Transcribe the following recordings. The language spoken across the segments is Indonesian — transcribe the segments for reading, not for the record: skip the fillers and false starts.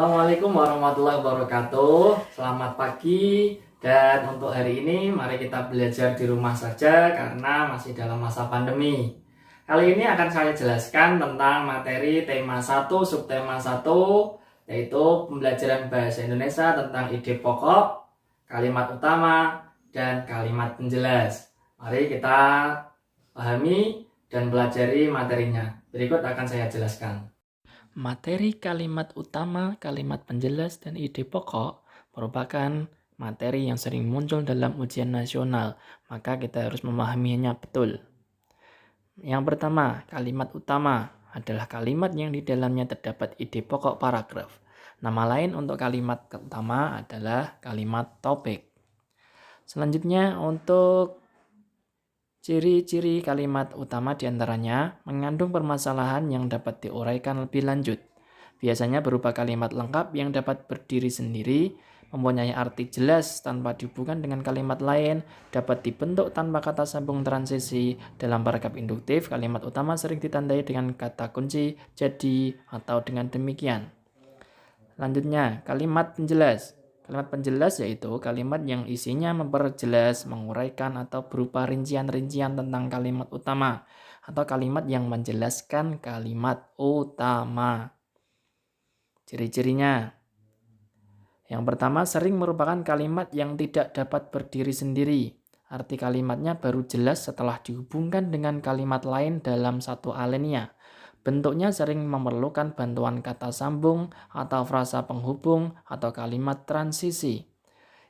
Assalamualaikum warahmatullahi wabarakatuh. Selamat pagi. Dan untuk hari ini mari kita belajar di rumah saja karena masih dalam masa pandemi. Kali ini akan saya jelaskan tentang materi tema 1 subtema 1, yaitu pembelajaran bahasa Indonesia tentang ide pokok, kalimat utama, dan kalimat penjelas. Mari kita pahami dan pelajari materinya. Berikut akan saya jelaskan. Materi kalimat utama, kalimat penjelas, dan ide pokok merupakan materi yang sering muncul dalam ujian nasional, maka kita harus memahaminya betul. Yang pertama, kalimat utama adalah kalimat yang di dalamnya terdapat ide pokok paragraf. Nama lain untuk kalimat utama adalah kalimat topik. Selanjutnya, untuk ciri-ciri kalimat utama diantaranya mengandung permasalahan yang dapat diuraikan lebih lanjut. Biasanya berupa kalimat lengkap yang dapat berdiri sendiri, mempunyai arti jelas tanpa dihubungkan dengan kalimat lain, dapat dibentuk tanpa kata sambung transisi. Dalam paragraf induktif, kalimat utama sering ditandai dengan kata kunci, jadi, atau dengan demikian. Selanjutnya, kalimat penjelas. Kalimat penjelas yaitu kalimat yang isinya memperjelas, menguraikan, atau berupa rincian-rincian tentang kalimat utama, atau kalimat yang menjelaskan kalimat utama. Ciri-cirinya. Yang pertama, sering merupakan kalimat yang tidak dapat berdiri sendiri. Arti kalimatnya baru jelas setelah dihubungkan dengan kalimat lain dalam satu alinea. Bentuknya sering memerlukan bantuan kata sambung atau frasa penghubung atau kalimat transisi.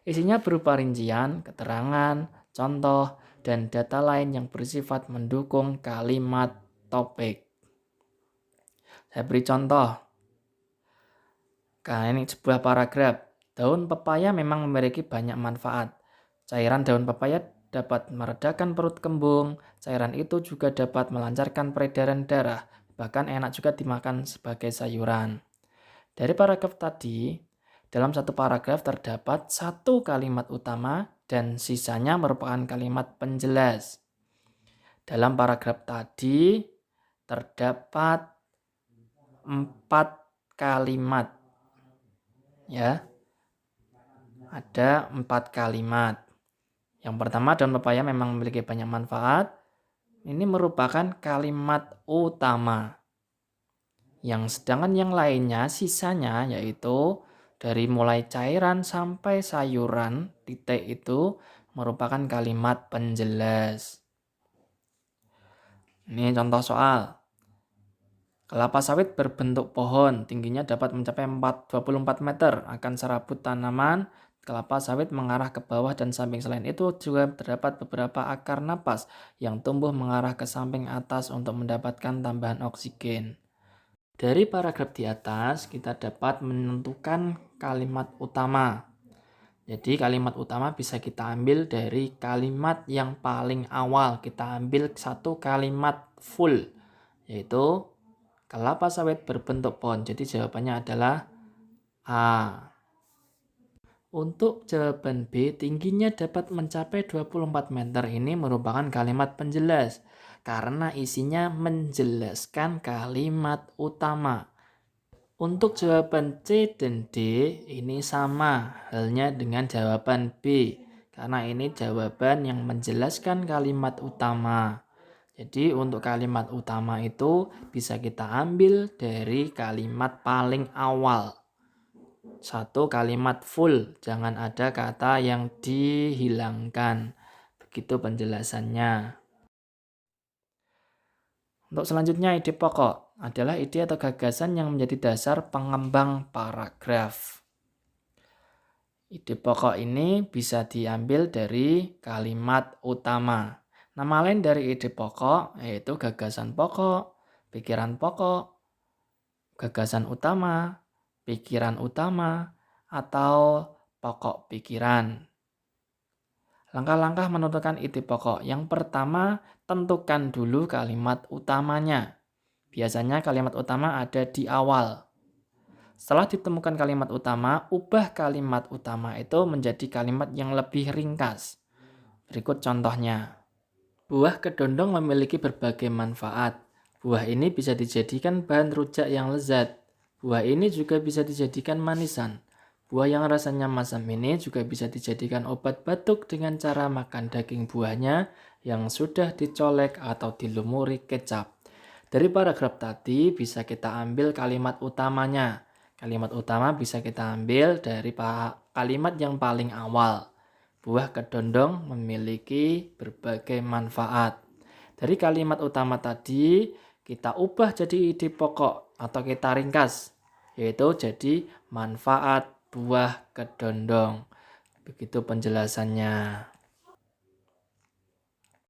Isinya berupa rincian, keterangan, contoh, dan data lain yang bersifat mendukung kalimat topik. Saya beri contoh. Ini sebuah paragraf. Daun pepaya memang memiliki banyak manfaat. Cairan daun pepaya dapat meredakan perut kembung. Cairan itu juga dapat melancarkan peredaran darah. Bahkan enak juga dimakan sebagai sayuran. Dari paragraf tadi, dalam satu paragraf terdapat satu kalimat utama dan sisanya merupakan kalimat penjelas. Dalam paragraf tadi terdapat 4 kalimat. Ya, ada 4 kalimat. Yang pertama, daun pepaya memang memiliki banyak manfaat. Ini merupakan kalimat utama. Sedangkan yang lainnya, sisanya yaitu dari mulai cairan sampai sayuran, titik itu merupakan kalimat penjelas. Ini contoh soal. Kelapa sawit berbentuk pohon, tingginya dapat mencapai 24 meter. Akan serabut tanaman kelapa sawit mengarah ke bawah dan samping. Selain itu juga terdapat beberapa akar napas yang tumbuh mengarah ke samping atas untuk mendapatkan tambahan oksigen. Dari paragraf di atas kita dapat menentukan kalimat utama. Jadi kalimat utama bisa kita ambil dari kalimat yang paling awal. Kita ambil satu kalimat full, yaitu kelapa sawit berbentuk pohon. Jadi jawabannya adalah A. Untuk jawaban B, tingginya dapat mencapai 24 meter. Ini merupakan kalimat penjelas karena isinya menjelaskan kalimat utama. Untuk jawaban C dan D, ini sama halnya dengan jawaban B karena ini jawaban yang menjelaskan kalimat utama. Jadi untuk kalimat utama itu bisa kita ambil dari kalimat paling awal. Satu kalimat full, jangan ada kata yang dihilangkan. Begitu penjelasannya. Untuk selanjutnya, ide pokok adalah ide atau gagasan yang menjadi dasar pengembang paragraf. Ide pokok ini bisa diambil dari kalimat utama. Nama lain dari ide pokok yaitu gagasan pokok, pikiran pokok, gagasan utama, pikiran utama, atau pokok pikiran. Langkah-langkah menentukan ide pokok. Yang pertama, tentukan dulu kalimat utamanya. Biasanya kalimat utama ada di awal. Setelah ditemukan kalimat utama, ubah kalimat utama itu menjadi kalimat yang lebih ringkas. Berikut contohnya. Buah kedondong memiliki berbagai manfaat. Buah ini bisa dijadikan bahan rujak yang lezat. Buah ini juga bisa dijadikan manisan. Buah yang rasanya masam ini juga bisa dijadikan obat batuk dengan cara makan daging buahnya yang sudah dicolek atau dilumuri kecap. Dari paragraf tadi bisa kita ambil kalimat utamanya. Kalimat utama bisa kita ambil dari kalimat yang paling awal. Buah kedondong memiliki berbagai manfaat. Dari kalimat utama tadi, kita ubah jadi ide pokok atau kita ringkas, yaitu jadi manfaat buah kedondong. Begitu penjelasannya.